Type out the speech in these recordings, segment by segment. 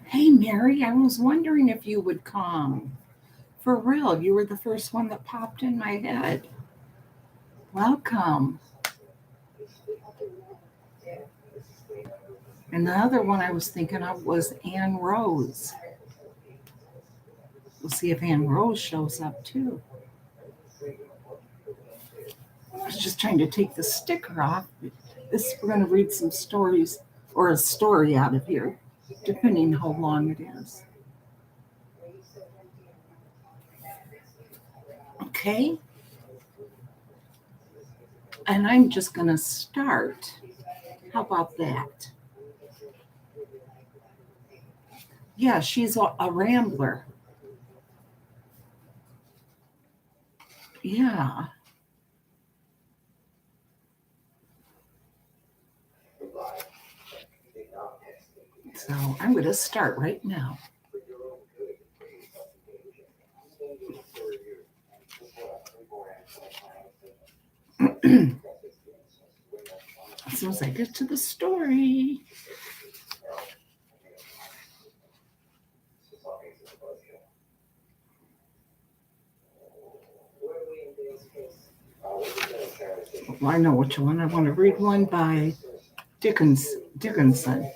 Hey, Mary, I was wondering if you would come. For real, you were the first one that popped in my head. Welcome. And the other one I was thinking of was Ann Rose. We'll see if Ann Rose shows up too. I was just trying to take the sticker off. We're going to read some stories or a story out of here, depending how long it is. Okay. And I'm just going to start. How about that? Yeah, she's a rambler. Yeah. So I'm going to start right now. As soon as I get to the story. Well, I know which one. I want to read one by Dickinson. Dickinson.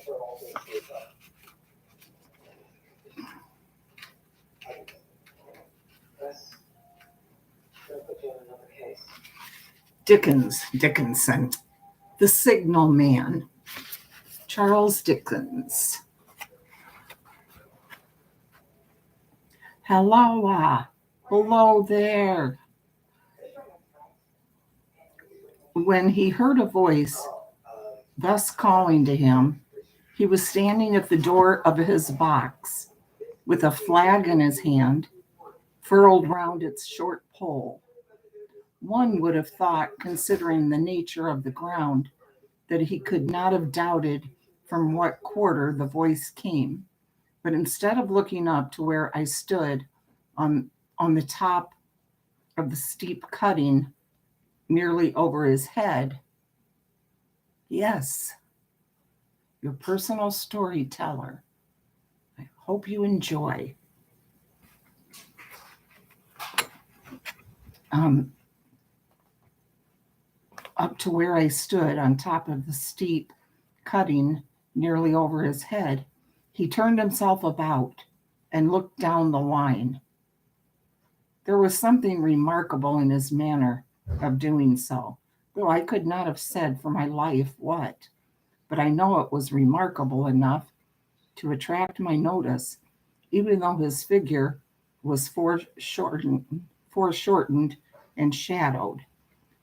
The Signal Man. Charles Dickens. Hello there. When he heard a voice thus calling to him, he was standing at the door of his box with a flag in his hand, furled round its short pole. One would have thought, considering the nature of the ground, that he could not have doubted from what quarter the voice came. But instead of looking up to where I stood on the top of the steep cutting nearly over his head, yes, your personal storyteller. I hope you enjoy. Up to where I stood on top of the steep cutting nearly over his head, he turned himself about and looked down the line. There was something remarkable in his manner of doing so, though I could not have said for my life what, but I know it was remarkable enough to attract my notice, even though his figure was foreshortened and shadowed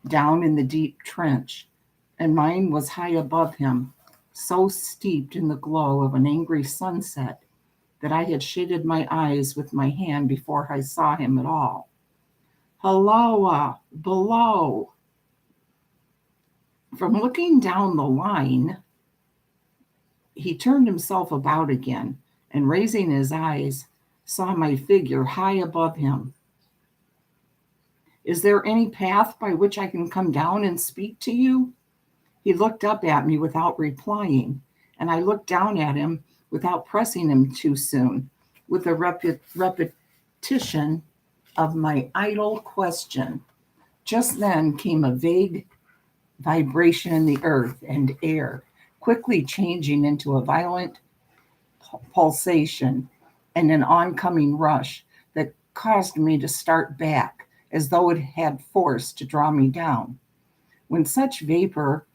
down in the deep trench, and mine was high above him, so steeped in the glow of an angry sunset that I had shaded my eyes with my hand before I saw him at all. Hello, below. From looking down the line, he turned himself about again and, raising his eyes, saw my figure high above him. Is there any path by which I can come down and speak to you? He looked up at me without replying, and I looked down at him without pressing him too soon, with a repetition of my idle question. Just then came a vague vibration in the earth and air, quickly changing into a violent pulsation and an oncoming rush that caused me to start back as though it had force to draw me down. When such vapor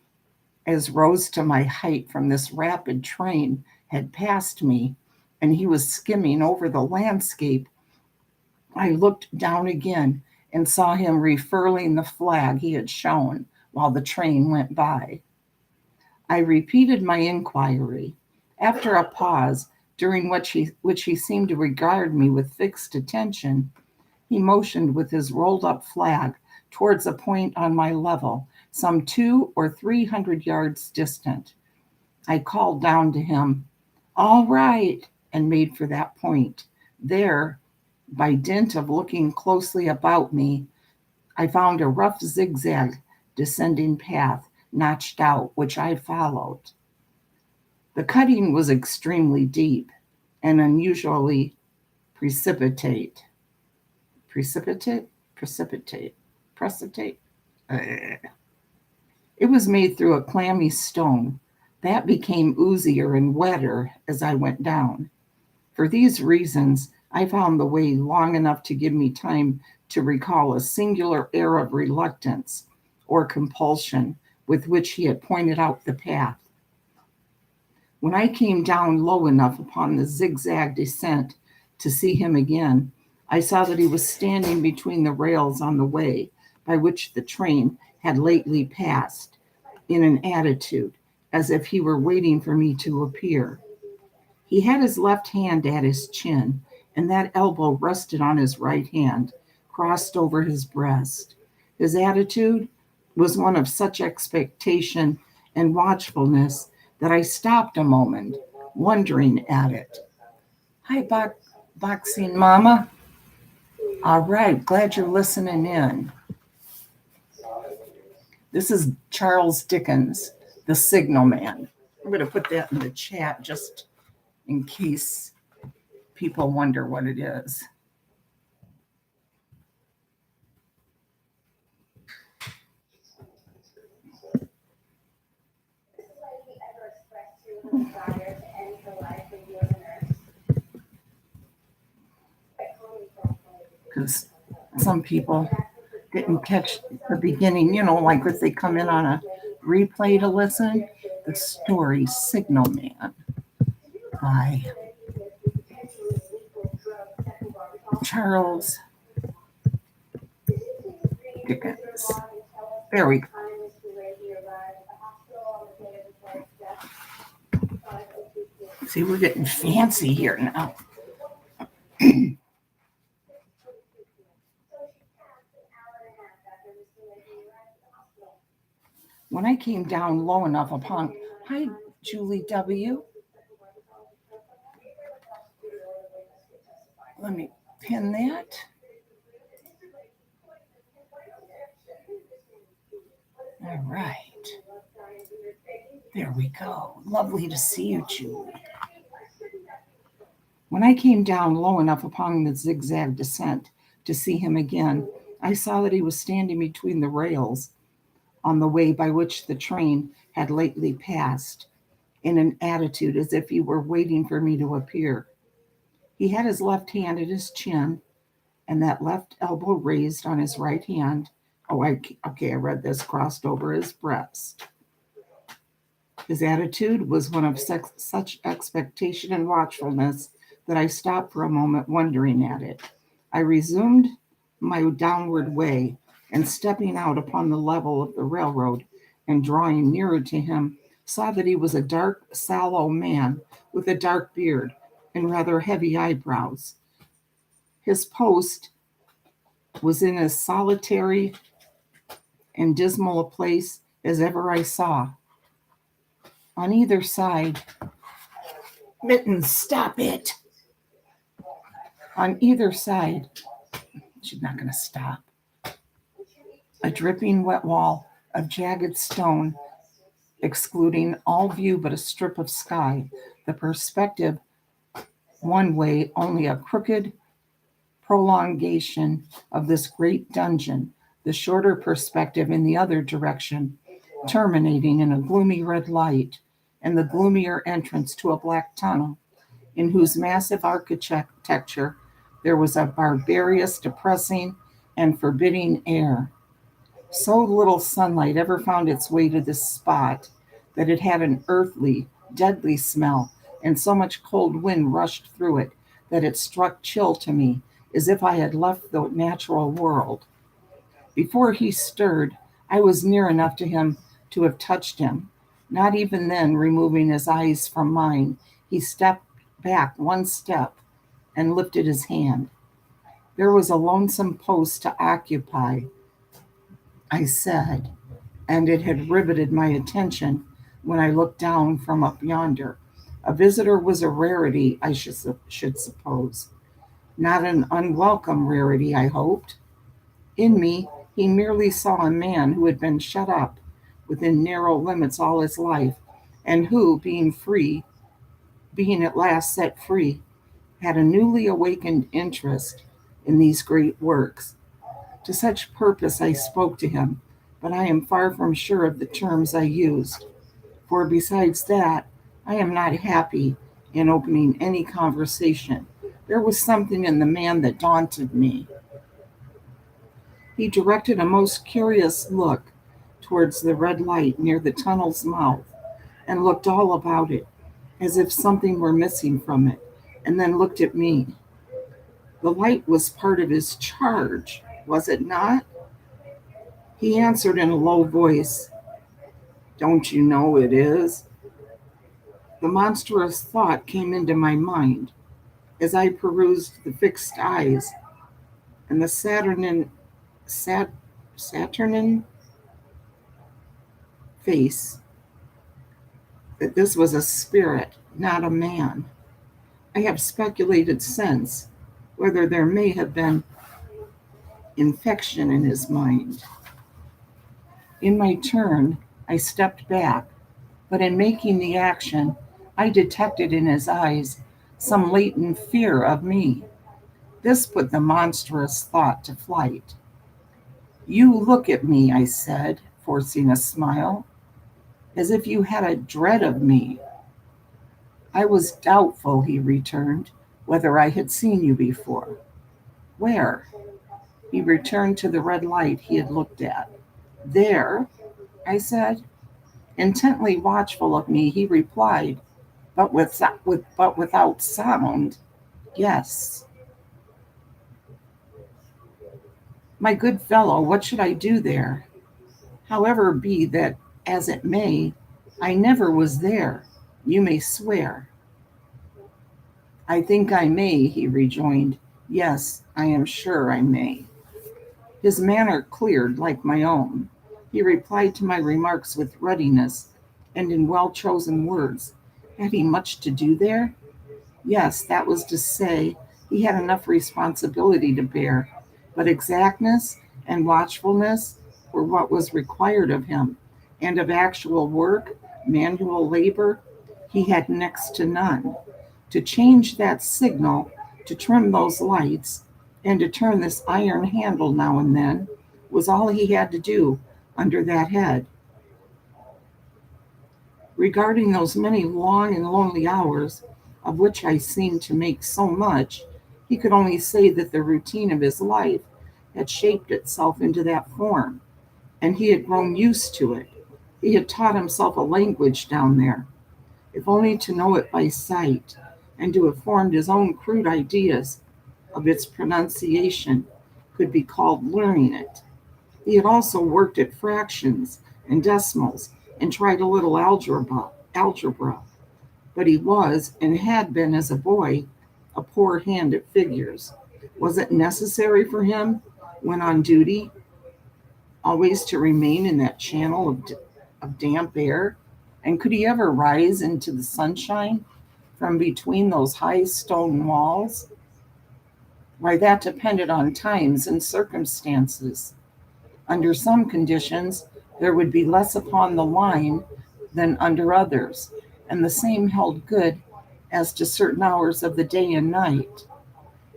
as rose to my height from this rapid train had passed me, and he was skimming over the landscape, I looked down again and saw him refurling the flag he had shown while the train went by. I repeated my inquiry. After a pause, during which he seemed to regard me with fixed attention. He motioned with his rolled up flag towards a point on my level, some 200 or 300 yards distant. I called down to him, "All right," and made for that point. There, by dint of looking closely about me, I found a rough zigzag descending path notched out, which I followed. The cutting was extremely deep and unusually precipitate. Precipitate? Precipitate. Precipitate? It was made through a clammy stone. That became oozier and wetter as I went down. For these reasons, I found the way long enough to give me time to recall a singular air of reluctance or compulsion with which he had pointed out the path. When I came down low enough upon the zigzag descent to see him again, I saw that he was standing between the rails on the way by which the train had lately passed, in an attitude as if he were waiting for me to appear. He had his left hand at his chin, and that elbow rested on his right hand, crossed over his breast. His attitude was one of such expectation and watchfulness that I stopped a moment, wondering at it. "Hi, boxing mama." "All right, glad you're listening in." This is Charles Dickens, The Signal Man. I'm going to put that in the chat just in case people wonder what it is. Because some people didn't catch the beginning, like if they come in on a replay to listen, the story Signal Man by Charles Dickens. There we go. See, we're getting fancy here now. When I came down low enough upon, hi, Julie W. Let me pin that. All right. There we go. Lovely to see you, Julie. When I came down low enough upon the zigzag descent to see him again, I saw that he was standing between the rails on the way by which the train had lately passed, in an attitude as if he were waiting for me to appear. He had his left hand at his chin and that left elbow raised on his right hand. I read this, crossed over his breast. His attitude was one of such expectation and watchfulness that I stopped for a moment, wondering at it. I resumed my downward way, and stepping out upon the level of the railroad and drawing nearer to him, saw that he was a dark, sallow man with a dark beard and rather heavy eyebrows. His post was in as solitary and dismal a place as ever I saw. On either side, Mittens, stop it. On either side, she's not going to stop. A dripping wet wall of jagged stone, excluding all view but a strip of sky. The perspective one way, only a crooked prolongation of this great dungeon, the shorter perspective in the other direction, terminating in a gloomy red light, and the gloomier entrance to a black tunnel, in whose massive architecture there was a barbarous, depressing, and forbidding air. So little sunlight ever found its way to this spot that it had an earthly, deadly smell, and so much cold wind rushed through it that it struck chill to me, as if I had left the natural world. Before he stirred, I was near enough to him to have touched him. Not even then, removing his eyes from mine, he stepped back one step and lifted his hand. There was a lonesome post to occupy, I said, and it had riveted my attention when I looked down from up yonder. A visitor was a rarity, I should suppose. Not an unwelcome rarity, I hoped. In me, he merely saw a man who had been shut up within narrow limits all his life, and who, being at last set free, had a newly awakened interest in these great works. To such purpose I spoke to him, but I am far from sure of the terms I used, for besides that, I am not happy in opening any conversation. There was something in the man that daunted me. He directed a most curious look towards the red light near the tunnel's mouth, and looked all about it, as if something were missing from it, and then looked at me. The light was part of his charge, was it not? He answered in a low voice, "Don't you know it is?" The monstrous thought came into my mind as I perused the fixed eyes and the Saturnine face, that this was a spirit, not a man. I have speculated since whether there may have been infection in his mind. In my turn, I stepped back, but in making the action, I detected in his eyes some latent fear of me. This put the monstrous thought to flight. "You look at me," I said, forcing a smile, "as if you had a dread of me." "I was doubtful," he returned, "whether I had seen you before." "Where?" He returned to the red light he had looked at. "There," I said. Intently watchful of me, he replied, but without sound, "Yes." "My good fellow, what should I do there? However be that as it may, I never was there. You may swear." "I think I may," he rejoined. "Yes, I am sure I may." His manner cleared like my own. He replied to my remarks with readiness and in well-chosen words. Had he much to do there? Yes, that was to say, he had enough responsibility to bear, but exactness and watchfulness were what was required of him, and of actual work, manual labor, he had next to none. To change that signal, to trim those lights, and to turn this iron handle now and then, was all he had to do under that head. Regarding those many long and lonely hours, of which I seemed to make so much, he could only say that the routine of his life had shaped itself into that form, and he had grown used to it. He had taught himself a language down there, if only to know it by sight, and to have formed his own crude ideas of its pronunciation could be called learning it. He had also worked at fractions and decimals and tried a little algebra, but he was, and had been as a boy, a poor hand at figures. Was it necessary for him, when on duty, always to remain in that channel of damp air? And could he ever rise into the sunshine from between those high stone walls? Why, that depended on times and circumstances. Under some conditions, there would be less upon the line than under others, and the same held good as to certain hours of the day and night.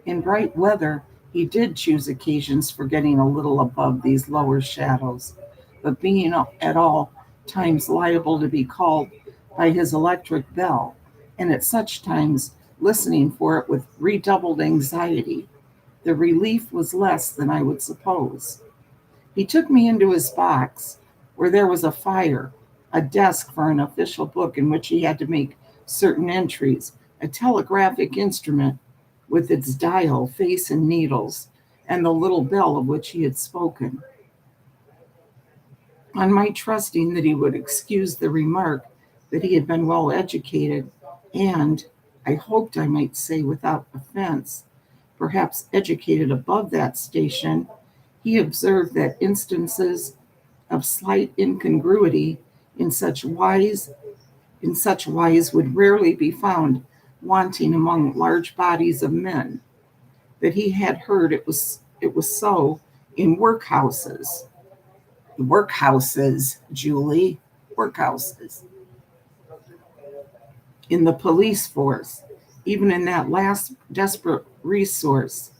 In bright weather, he did choose occasions for getting a little above these lower shadows, but being at all times liable to be called by his electric bell, and at such times listening for it with redoubled anxiety, the relief was less than I would suppose. He took me into his box, where there was a fire, a desk for an official book in which he had to make certain entries, a telegraphic instrument with its dial, face, and needles, and the little bell of which he had spoken. On my trusting that he would excuse the remark that he had been well educated and I hoped I might say without offense, perhaps educated above that station, he observed that instances of slight incongruity in such wise would rarely be found wanting among large bodies of men, that he had heard it was so in workhouses. Workhouses, Julie, workhouses. In the police force, even in that last desperate resource,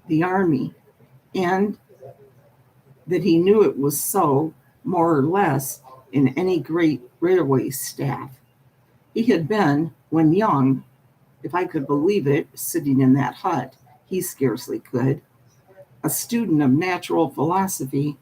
the army, and that he knew it was so, more or less, in any great railway staff. He had been, when young, if I could believe it, sitting in that hut, he scarcely could, a student of natural philosophy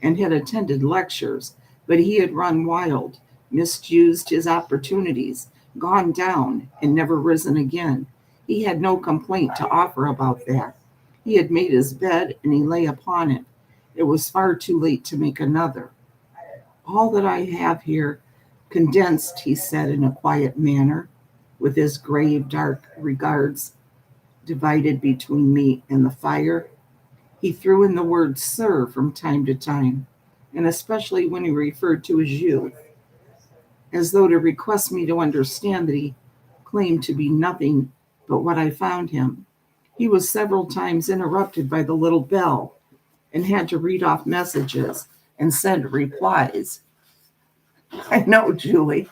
and had attended lectures, but he had run wild, misused his opportunities, gone down, and never risen again. He had no complaint to offer about that. He had made his bed and he lay upon it. It was far too late to make another. All that I have here condensed, he said in a quiet manner, with his grave, dark regards divided between me and the fire. He threw in the word sir from time to time, and especially when he referred to his youth, as though to request me to understand that he claimed to be nothing but what I found him. He was several times interrupted by the little bell and had to read off messages and send replies. I know, Julie.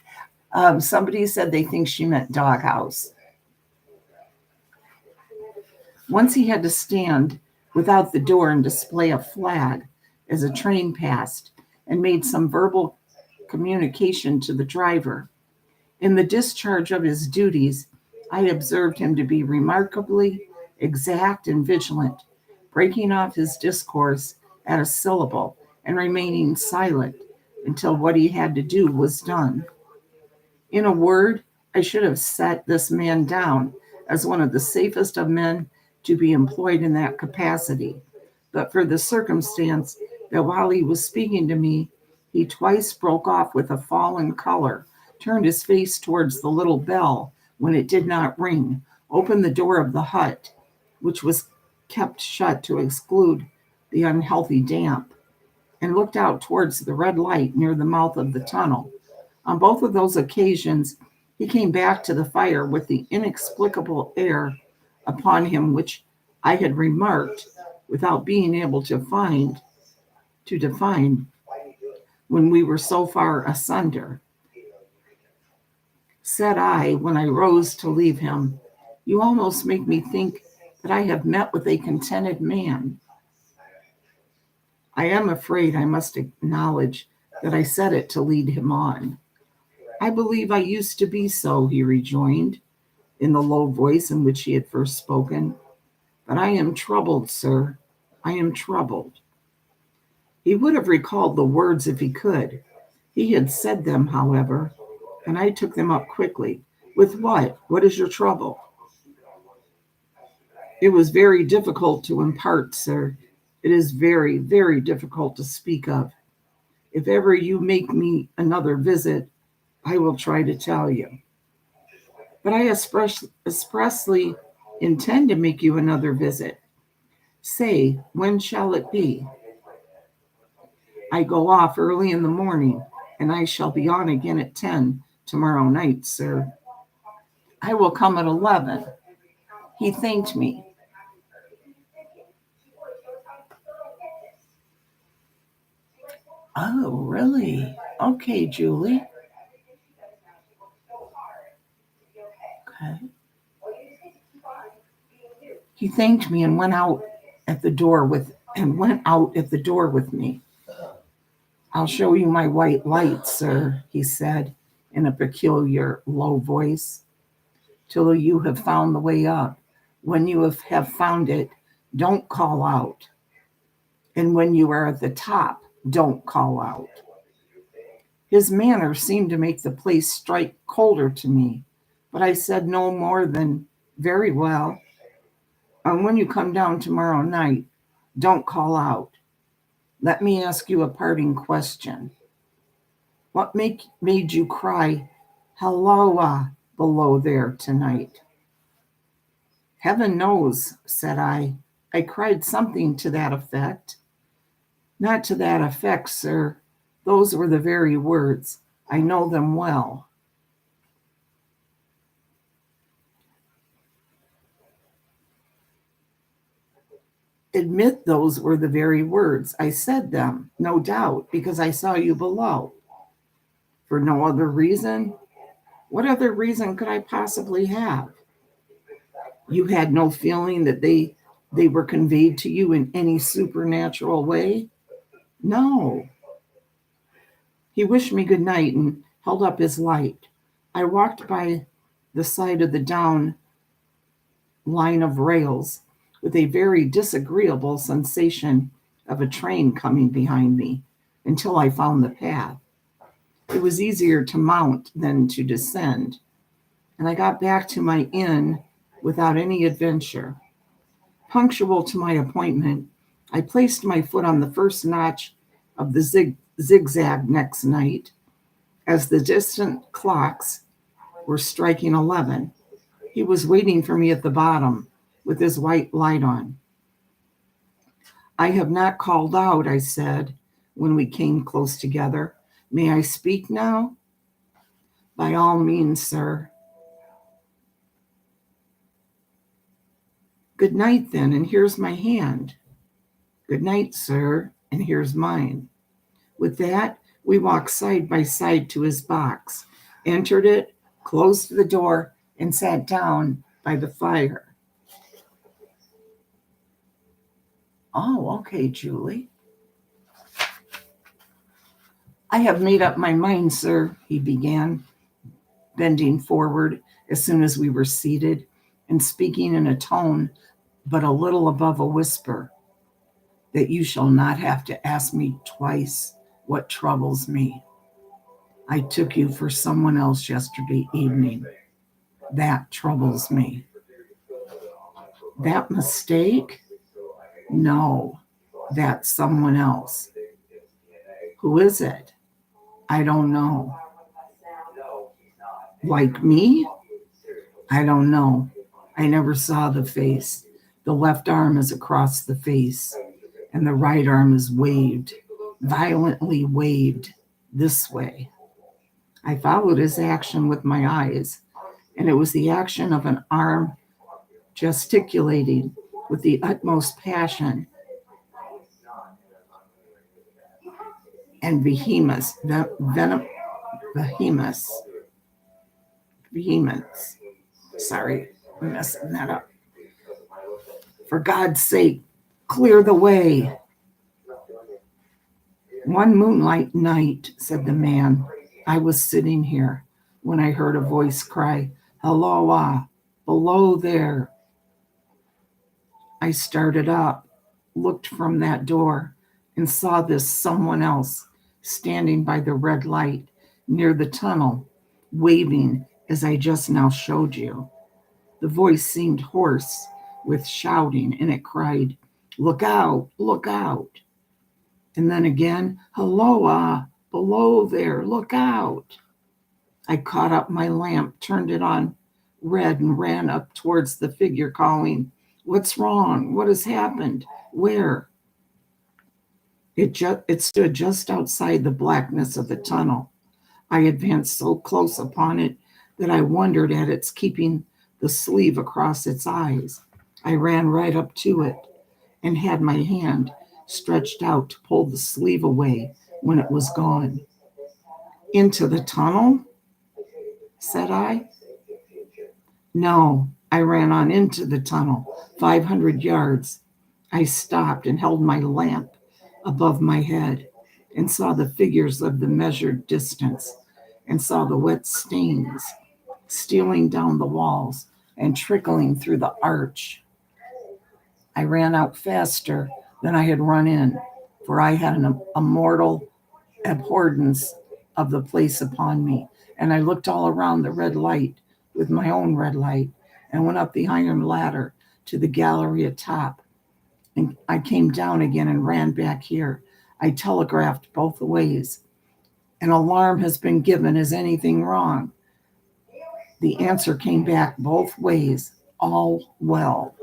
Somebody said they think she meant doghouse. Once he had to stand without the door and display a flag as a train passed and made some verbal communication to the driver. In the discharge of his duties, I observed him to be remarkably exact and vigilant, breaking off his discourse at a syllable and remaining silent until what he had to do was done. In a word, I should have set this man down as one of the safest of men to be employed in that capacity, but for the circumstance that while he was speaking to me, he twice broke off with a fallen color, turned his face towards the little bell when it did not ring, opened the door of the hut, which was kept shut to exclude the unhealthy damp, and looked out towards the red light near the mouth of the tunnel. On both of those occasions, he came back to the fire with the inexplicable air upon him which I had remarked without being able to define when we were so far asunder. Said I, when I rose to leave him, "You almost make me think that I have met with a contented man." I am afraid I must acknowledge that I said it to lead him on. "I believe I used to be so," he rejoined, in the low voice in which he had first spoken. "But I am troubled, sir. I am troubled." He would have recalled the words if he could. He had said them, however, and I took them up quickly. "With what? What is your trouble?" "It was very difficult to impart, sir. It is very, very difficult to speak of. If ever you make me another visit, I will try to tell you." "But I expressly intend to make you another visit." "Say, when shall it be?" "I go off early in the morning, and I shall be on again at 10 tomorrow night, sir." "I will come at 11. He thanked me. "Oh, really? Okay, Julie." Okay. He thanked me and went out at the door with me. "I'll show you my white light, sir," he said in a peculiar low voice, "till you have found the way up. When you have found it, don't call out. And when you are at the top, don't call out." His manner seemed to make the place strike colder to me, but I said no more than, "Very well. And when you come down tomorrow night, don't call out. Let me ask you a parting question. What made you cry, 'Halloa,' below there tonight?" Heaven knows, said I. I cried something to that effect. Not to that effect, sir. Those were the very words. I know them well. Admit those were the very words. I said them, no doubt, because I saw you below. For no other reason? What other reason could I possibly have? You had no feeling that they were conveyed to you in any supernatural way? No. He wished me good night and held up his light. I walked by the side of the down line of rails with a very disagreeable sensation of a train coming behind me until I found the path. It was easier to mount than to descend, and I got back to my inn without any adventure. Punctual to my appointment, I placed my foot on the first notch of the zigzag next night as the distant clocks were striking 11. He was waiting for me at the bottom with his white light on. I have not called out, I said when we came close together. May I speak now? By all means, sir. Good night, then, and here's my hand. Good night, sir, and here's mine. With that, we walked side by side to his box, entered it, closed the door, and sat down by the fire. Oh, okay, Julie. I have made up my mind, sir, he began, bending forward as soon as we were seated and speaking in a tone but a little above a whisper, that you shall not have to ask me twice what troubles me. I took you for someone else yesterday evening. That troubles me. That mistake? No, that's someone else. Who is it? I don't know. Like me? I don't know. I never saw the face. The left arm is across the face, and the right arm is waved, violently waved this way. I followed his action with my eyes, and it was the action of an arm gesticulating with the utmost passion and vehemence. Sorry, I'm messing that up. For God's sake, clear the way. One moonlight night, said the man, I was sitting here when I heard a voice cry, Hello, below there. I started up, looked from that door, and saw this someone else standing by the red light near the tunnel, waving as I just now showed you. The voice seemed hoarse with shouting, and it cried, Look out, look out. And then again, Hello, below there, look out. I caught up my lamp, turned it on red, and ran up towards the figure calling, What's wrong? What has happened? Where? It stood just outside the blackness of the tunnel. I advanced so close upon it that I wondered at its keeping the sleeve across its eyes. I ran right up to it and had my hand stretched out to pull the sleeve away when it was gone. Into the tunnel? Said I. No, I ran on into the tunnel, 500 yards. I stopped and held my lamp above my head and saw the figures of the measured distance and saw the wet stains stealing down the walls and trickling through the arch. I ran out faster than I had run in, for I had a mortal abhorrence of the place upon me, and I looked all around the red light with my own red light and went up the iron ladder to the gallery atop. And I came down again and ran back here. I telegraphed both ways. An alarm has been given. Is anything wrong? The answer came back both ways. all well.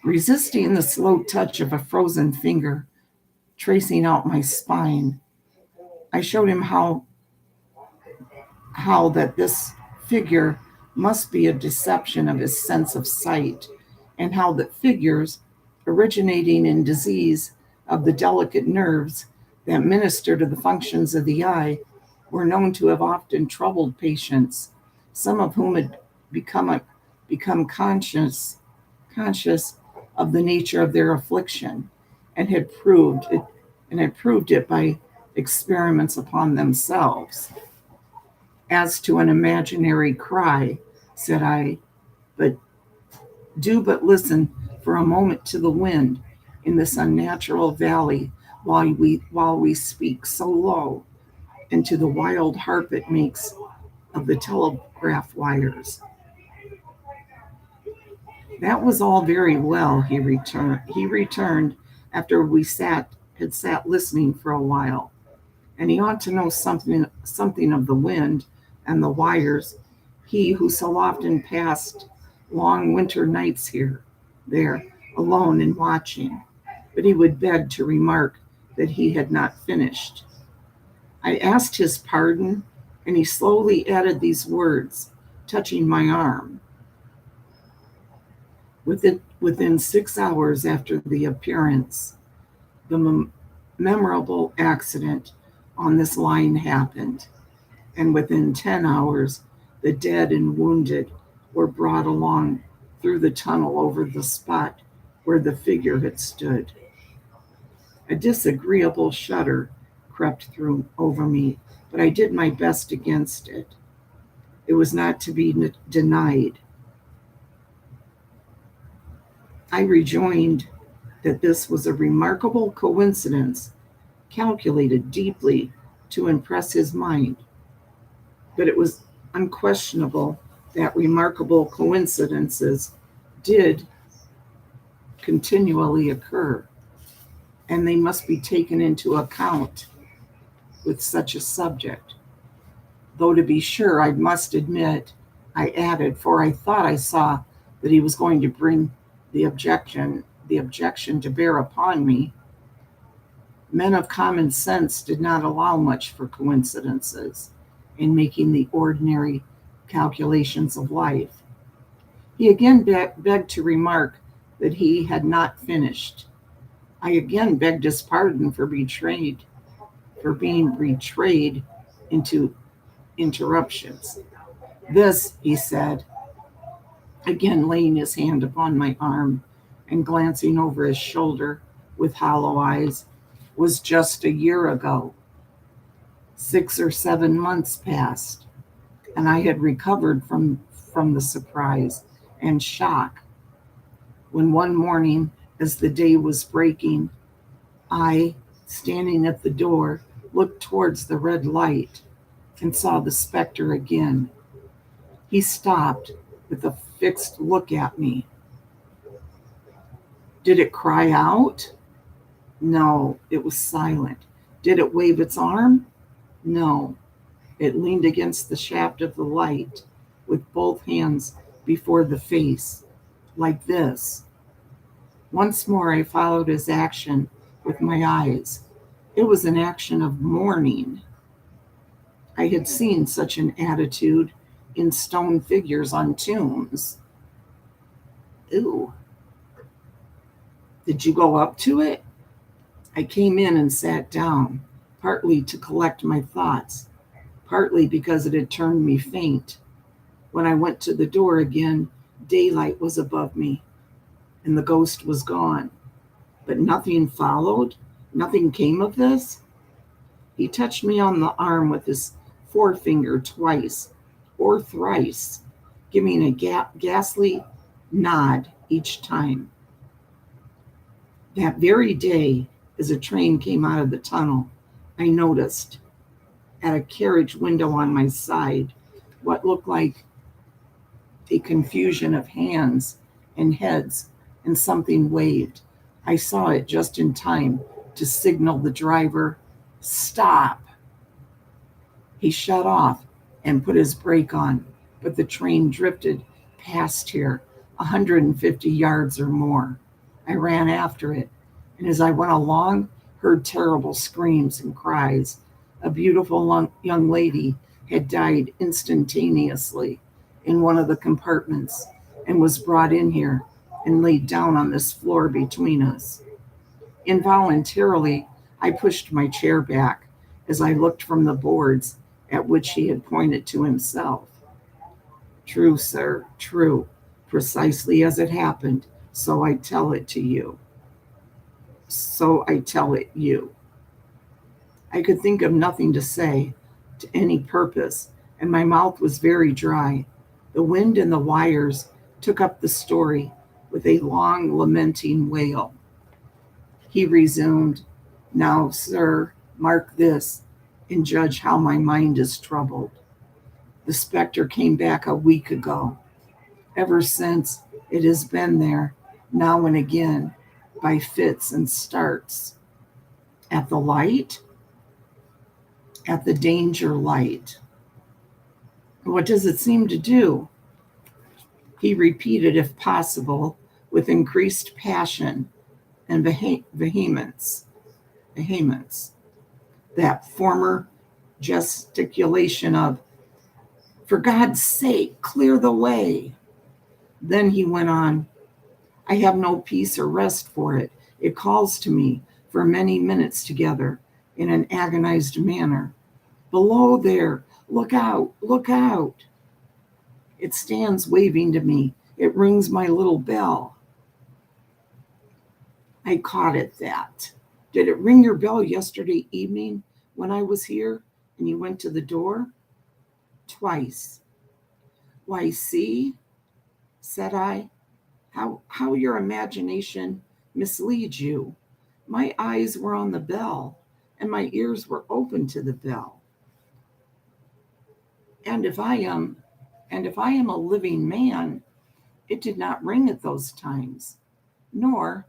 Resisting the slow touch of a frozen finger tracing out my spine, I showed him how that this figure must be a deception of his sense of sight, and how that figures originating in disease of the delicate nerves that minister to the functions of the eye were known to have often troubled patients, some of whom had become conscious of the nature of their affliction, and had proved it by experiments upon themselves. As to an imaginary cry, said I, but but listen for a moment to the wind in this unnatural valley while we speak so low, and to the wild harp it makes of the telegraph wires. That was all very well, he returned. After we had sat listening for a while, and he ought to know something of the wind and the wires, he who so often passed long winter nights there, alone and watching. But he would beg to remark that he had not finished. I asked his pardon, and he slowly added these words, touching my arm. Within 6 hours after the appearance, the memorable accident on this line happened, and within 10 hours, the dead and wounded were brought along through the tunnel over the spot where the figure had stood. A disagreeable shudder crept over me, but I did my best against it. It was not to be denied. I rejoined that this was a remarkable coincidence, calculated deeply to impress his mind, but it was unquestionable that remarkable coincidences did continually occur, and they must be taken into account with such a subject. Though to be sure, I must admit, I added, for I thought I saw that he was going to bring the objection to bear upon me. Men of common sense did not allow much for coincidences in making the ordinary calculations of life. He again begged to remark that he had not finished. I again begged his pardon for being betrayed into interruptions. This, he said, again laying his hand upon my arm and glancing over his shoulder with hollow eyes, was just a year ago. 6 or 7 months passed, and I had recovered from the surprise and shock when one morning, as the day was breaking, I, standing at the door, looked towards the red light and saw the specter again. He stopped with a fixed look at me. Did it cry out? No, it was silent. Did it wave its arm? No, it leaned against the shaft of the light with both hands before the face, like this. Once more I followed his action with my eyes. It was an action of mourning. I had seen such an attitude in stone figures on tombs. Ooh. Did you go up to it? I came in and sat down, partly to collect my thoughts, partly because it had turned me faint. When I went to the door again, daylight was above me, and the ghost was gone. But nothing followed? Nothing came of this? He touched me on the arm with his forefinger twice or thrice, giving a ghastly nod each time. That very day, as a train came out of the tunnel, I noticed at a carriage window on my side what looked like a confusion of hands and heads, and something waved. I saw it just in time to signal the driver, "Stop." He shut off and put his brake on, but the train drifted past here 150 yards or more. I ran after it, and as I went along, heard terrible screams and cries. A beautiful young lady had died instantaneously in one of the compartments and was brought in here and laid down on this floor between us. Involuntarily, I pushed my chair back as I looked from the boards at which he had pointed to himself. True, sir, true, precisely as it happened, so I tell it to you. So I tell it you. I could think of nothing to say to any purpose, and my mouth was very dry. The wind and the wires took up the story with a long, lamenting wail. He resumed, "Now, sir, mark this, and judge how my mind is troubled. The specter came back a week ago. Ever since, it has been there, now and again, by fits and starts. At the light? At the danger light. What does it seem to do?" He repeated, if possible, with increased passion and vehemence, that former gesticulation of, "For God's sake, clear the way." Then he went on, "I have no peace or rest for it. It calls to me for many minutes together in an agonized manner. 'Below there, look out, look out.' It stands waving to me. It rings my little bell." I caught at that. "Did it ring your bell yesterday evening when I was here and you went to the door?" "Twice." "Why, see," said I, how your imagination misleads you. My eyes were on the bell, and my ears were open to the bell. And if I am a living man, it did not ring at those times, nor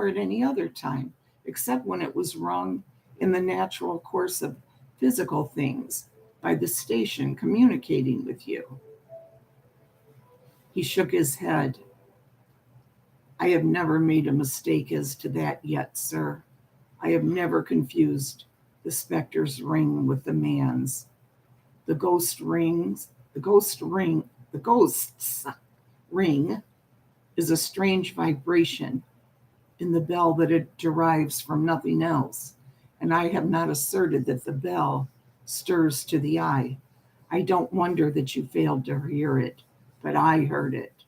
at any other time, except when it was rung in the natural course of physical things by the station communicating with you." He shook his head. "I have never made a mistake as to that yet, sir. I have never confused the specter's ring with the man's. The ghost's ring is a strange vibration in the bell that it derives from nothing else, and I have not asserted that the bell stirs to the eye. I don't wonder that you failed to hear it, but I heard it."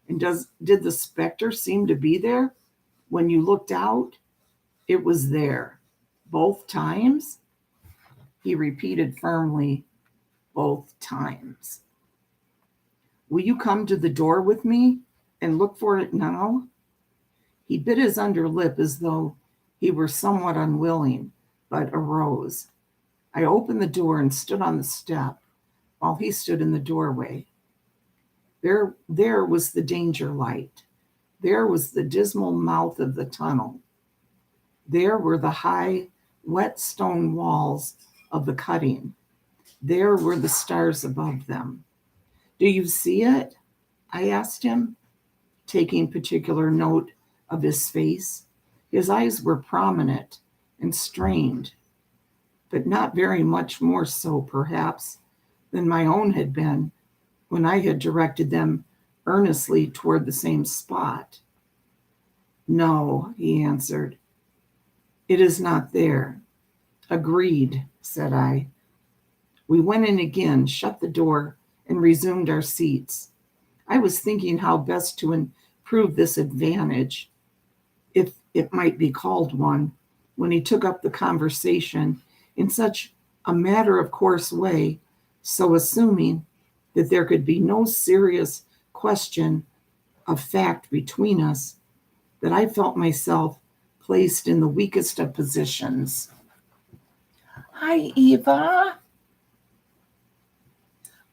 "And did the specter seem to be there when you looked out?" "It was there." "Both times?" He repeated firmly, "Both times." "Will you come to the door with me and look for it now?" He bit his under lip as though he were somewhat unwilling, but arose. I opened the door and stood on the step while he stood in the doorway. There was the danger light. There was the dismal mouth of the tunnel. There were the high, wet stone walls of the cutting. There were the stars above them. "Do you see it?" I asked him, taking particular note of his face. His eyes were prominent and strained, but not very much more so, perhaps, than my own had been when I had directed them earnestly toward the same spot. "No," he answered, "it is not there." "Agreed," said I. We went in again, shut the door, and resumed our seats. I was thinking how best to improve this advantage, if it might be called one, when he took up the conversation in such a matter-of-course way, so assuming that there could be no serious question of fact between us, that I felt myself placed in the weakest of positions. "Hi, Eva."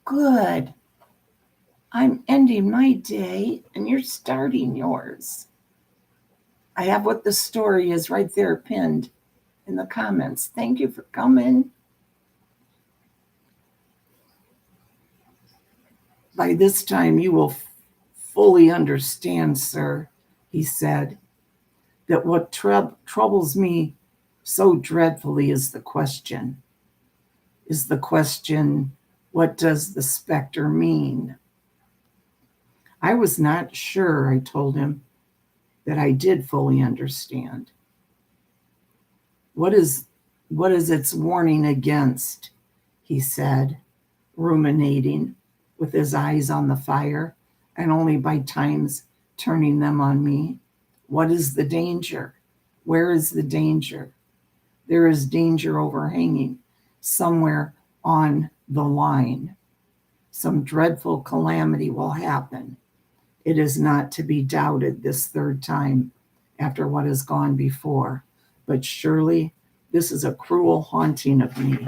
"Good. I'm ending my day and you're starting yours." I have what the story is right there pinned in the comments. Thank you for coming. By this time you will fully understand, sir, he said, that what troubles me so dreadfully is the question, what does the specter mean? I was not sure, I told him, that I did fully understand. What is its warning against? He said, ruminating, with his eyes on the fire, and only by times turning them on me. What is the danger? Where is the danger? There is danger overhanging somewhere on the line. Some dreadful calamity will happen. It is not to be doubted this third time after what has gone before. But surely this is a cruel haunting of me.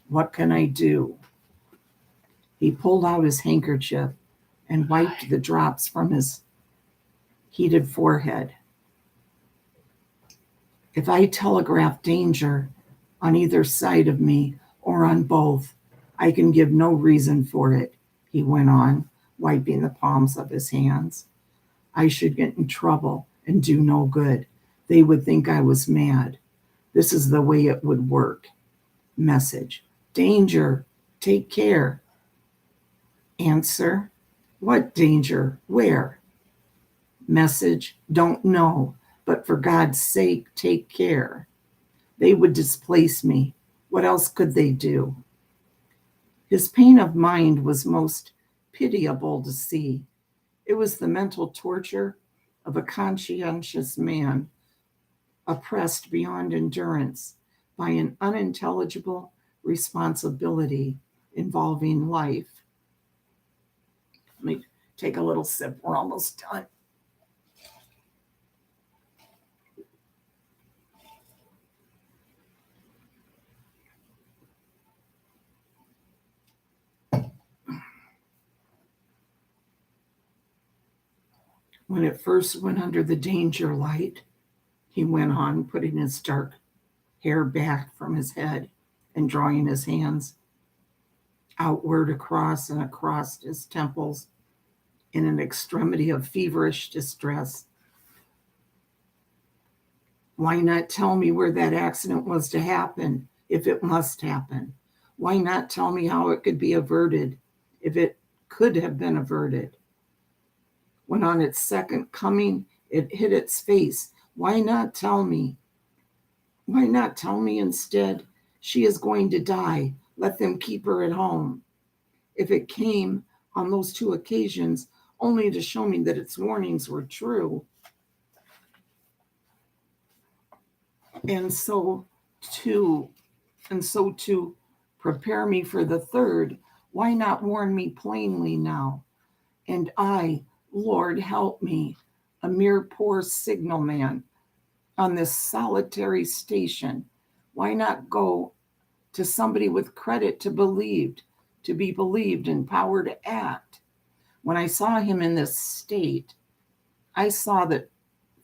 What can I do? He pulled out his handkerchief and wiped the drops from his heated forehead. If I telegraph danger on either side of me or on both, I can give no reason for it, he went on, wiping the palms of his hands. I should get in trouble and do no good. They would think I was mad. This is the way it would work. Message: danger, take care. Answer: what danger? Where? Message: don't know, but for God's sake, take care. They would displace me. What else could they do? His pain of mind was most pitiable to see. It was the mental torture of a conscientious man oppressed beyond endurance by an unintelligible responsibility involving life. Let me take a little sip. We're almost done. When it first went under the danger light, he went on, putting his dark hair back from his head and drawing his hands outward across and across his temples in an extremity of feverish distress. Why not tell me where that accident was to happen, if it must happen? Why not tell me how it could be averted, if it could have been averted? When on its second coming, it hit its face. Why not tell me? Why not tell me instead, she is going to die, let them keep her at home? If it came on those two occasions only to show me that its warnings were true, and so to prepare me for the third, why not warn me plainly now? And I, Lord, help me, a mere poor signalman on this solitary station, why not go to somebody with credit to be believed and power to act? When I saw him in this state, I saw that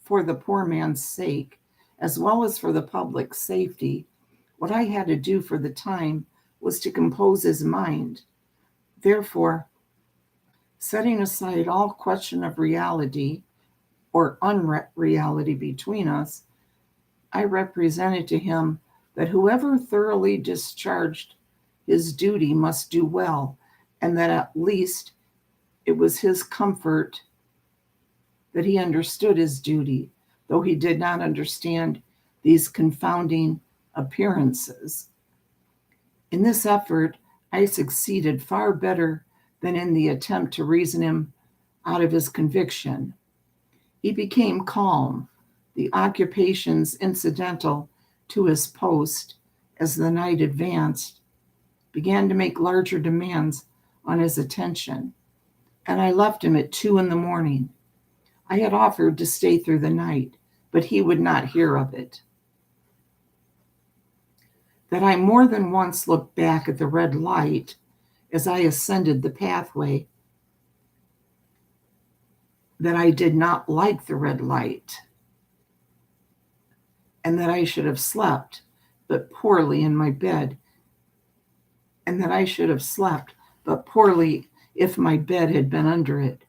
for the poor man's sake, as well as for the public safety, what I had to do for the time was to compose his mind. Therefore, setting aside all question of reality or unreality between us, I represented to him that whoever thoroughly discharged his duty must do well, and that at least it was his comfort that he understood his duty, though he did not understand these confounding appearances. In this effort, I succeeded far better than in the attempt to reason him out of his conviction. He became calm, the occupations incidental to his post as the night advanced began to make larger demands on his attention, and I left him at 2 a.m. I had offered to stay through the night, but he would not hear of it. That I more than once looked back at the red light as I ascended the pathway, that I did not like the red light, and that I should have slept but poorly in my bed, and that I should have slept but poorly if my bed had been under it.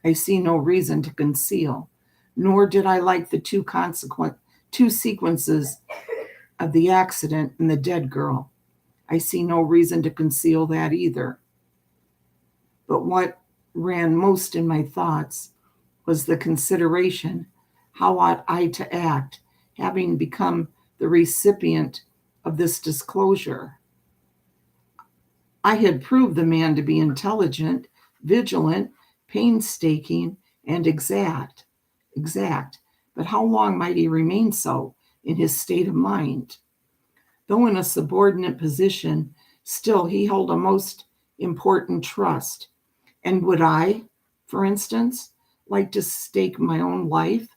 I see no reason to conceal, nor did I like the two sequences of the accident and the dead girl. I see no reason to conceal that either. But what ran most in my thoughts was the consideration: how ought I to act, having become the recipient of this disclosure? I had proved the man to be intelligent, vigilant, painstaking, and exact. But how long might he remain so in his state of mind? Though in a subordinate position, still he held a most important trust. And would I, for instance, like to stake my own life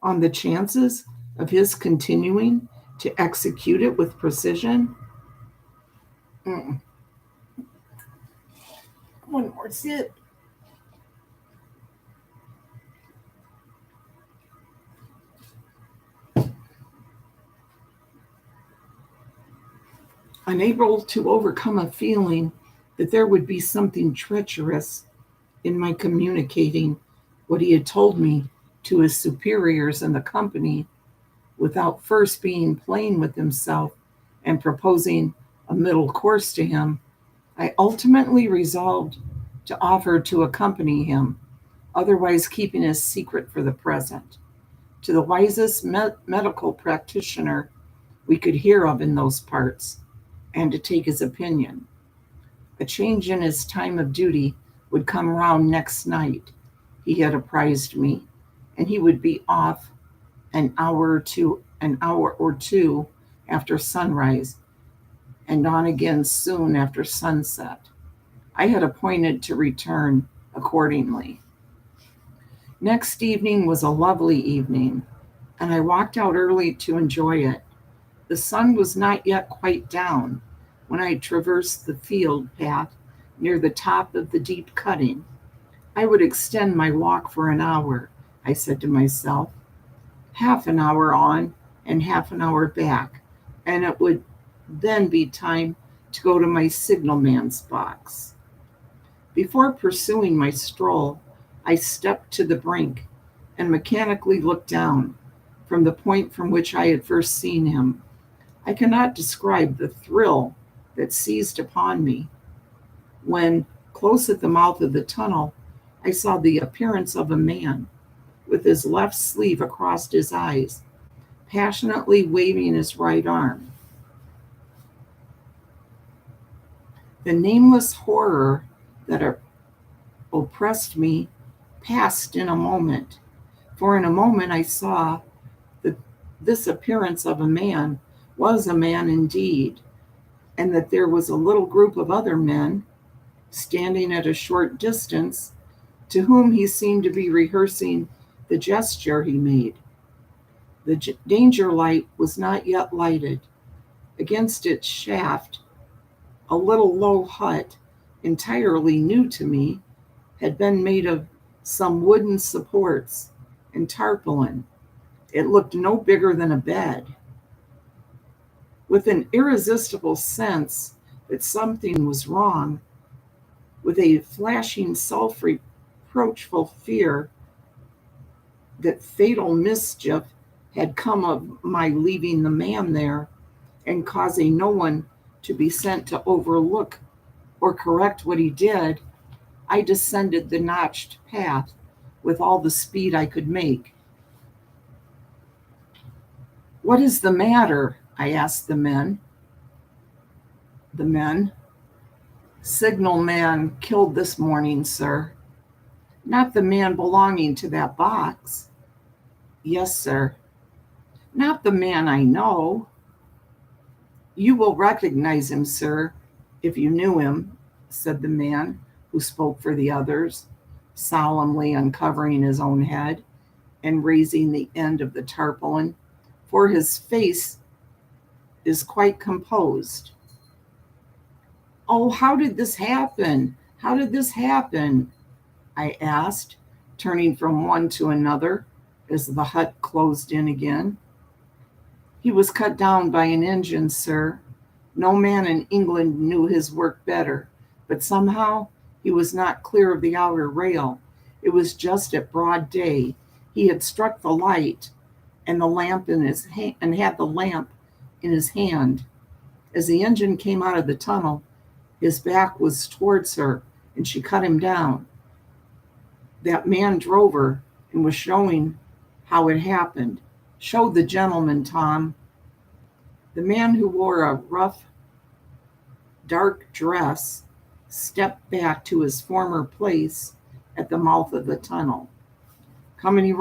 on the chances of his continuing to execute it with precision? Mm. One more sip. Unable to overcome a feeling that there would be something treacherous in my communicating what he had told me to his superiors in the company without first being plain with himself and proposing a middle course to him, I ultimately resolved to offer to accompany him, otherwise keeping his secret for the present, to the wisest medical practitioner we could hear of in those parts, and to take his opinion. A change in his time of duty would come round next night, he had apprised me, and he would be off an hour or two after sunrise, and on again soon after sunset. I had appointed to return accordingly. Next evening was a lovely evening, and I walked out early to enjoy it. The sun was not yet quite down when I traversed the field path near the top of the deep cutting. I would extend my walk for an hour, I said to myself, half an hour on and half an hour back, and it would then be time to go to my signalman's box. Before pursuing my stroll, I stepped to the brink and mechanically looked down from the point from which I had first seen him. I cannot describe the thrill that seized upon me when, close at the mouth of the tunnel, I saw the appearance of a man with his left sleeve across his eyes, passionately waving his right arm. The nameless horror that oppressed me passed in a moment, for in a moment I saw that this appearance of a man was a man indeed, and that there was a little group of other men standing at a short distance to whom he seemed to be rehearsing the gesture he made. The danger light was not yet lighted. Against its shaft, a little low hut, entirely new to me, had been made of some wooden supports and tarpaulin. It looked no bigger than a bed. With an irresistible sense that something was wrong, with a flashing self-reproachful fear that fatal mischief had come of my leaving the man there and causing no one to be sent to overlook or correct what he did, I descended the notched path with all the speed I could make. "What is the matter?" I asked the men. The men. "Signalman killed this morning, sir." "Not the man belonging to that box?" "Yes, sir." "Not the man I know?" "You will recognize him, sir, if you knew him," said the man who spoke for the others, solemnly uncovering his own head and raising the end of the tarpaulin, for his face is quite composed. "Oh, how did this happen? How did this happen?" I asked, turning from one to another as the hut closed in again. "He was cut down by an engine, sir. No man in England knew his work better, but somehow He was not clear of the outer rail. It was just at broad day. He had struck the light and the lamp in his hand, and had the lamp in his hand. As the engine came out of the tunnel, his back was towards her, and she cut him down. That man drove her and was showing how it happened. Show the gentleman, Tom. The man who wore a rough, dark dress stepped back to his former place at the mouth of the tunnel. Coming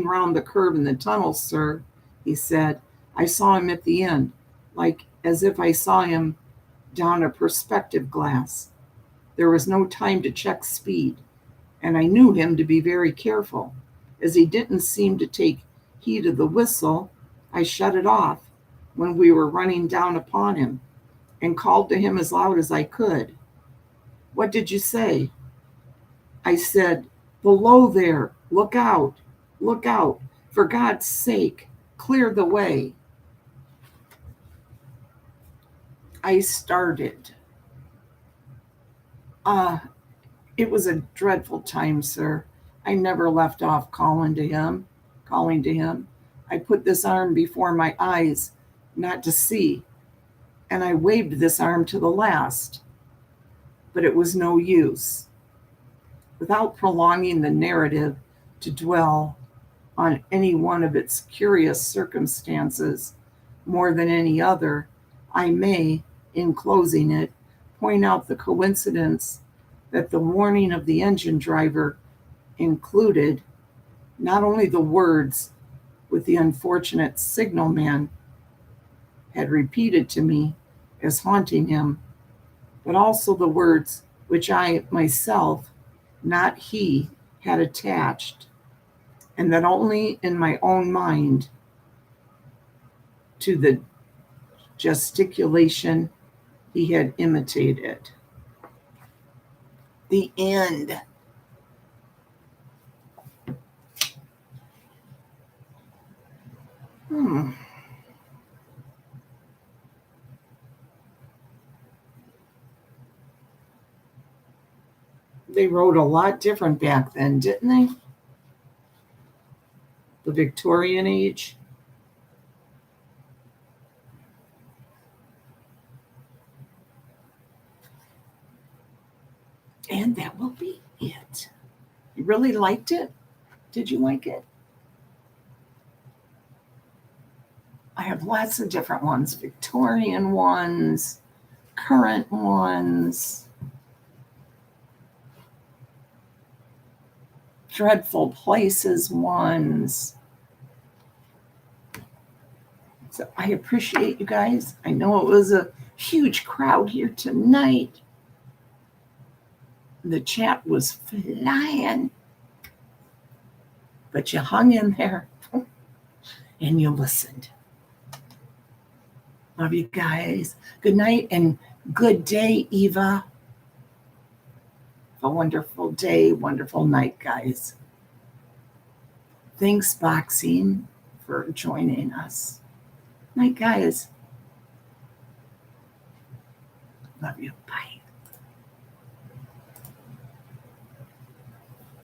round the curve in the tunnel, sir, he said. I saw him at the end, like as if I saw him down a perspective glass. There was no time to check speed, and I knew him to be very careful. As he didn't seem to take heed of the whistle, I shut it off when we were running down upon him and called to him as loud as I could. What did you say? I said, below there, look out, for God's sake, clear the way. I started. It was a dreadful time, sir. I never left off calling to him. I put this arm before my eyes, not to see, and I waved this arm to the last. But it was no use. Without prolonging the narrative to dwell on any one of its curious circumstances more than any other, I may, in closing it, point out the coincidence that the warning of the engine driver included not only the words which the unfortunate signalman had repeated to me as haunting him, but also the words which I myself, not he, had attached, and that only in my own mind, to the gesticulation he had imitated. The end. They wrote a lot different back then, didn't they? The Victorian age. And that will be it. You really liked it? Did you like it? I have lots of different ones. Victorian ones, current ones, dreadful places ones. So I appreciate you guys. I know it was a huge crowd here tonight. The chat was flying, but you hung in there and you listened. Love you guys. Good night and good day, Eva. A wonderful day, wonderful night, guys. Thanks, Boxing, for joining us. Night, guys. Love you. Bye.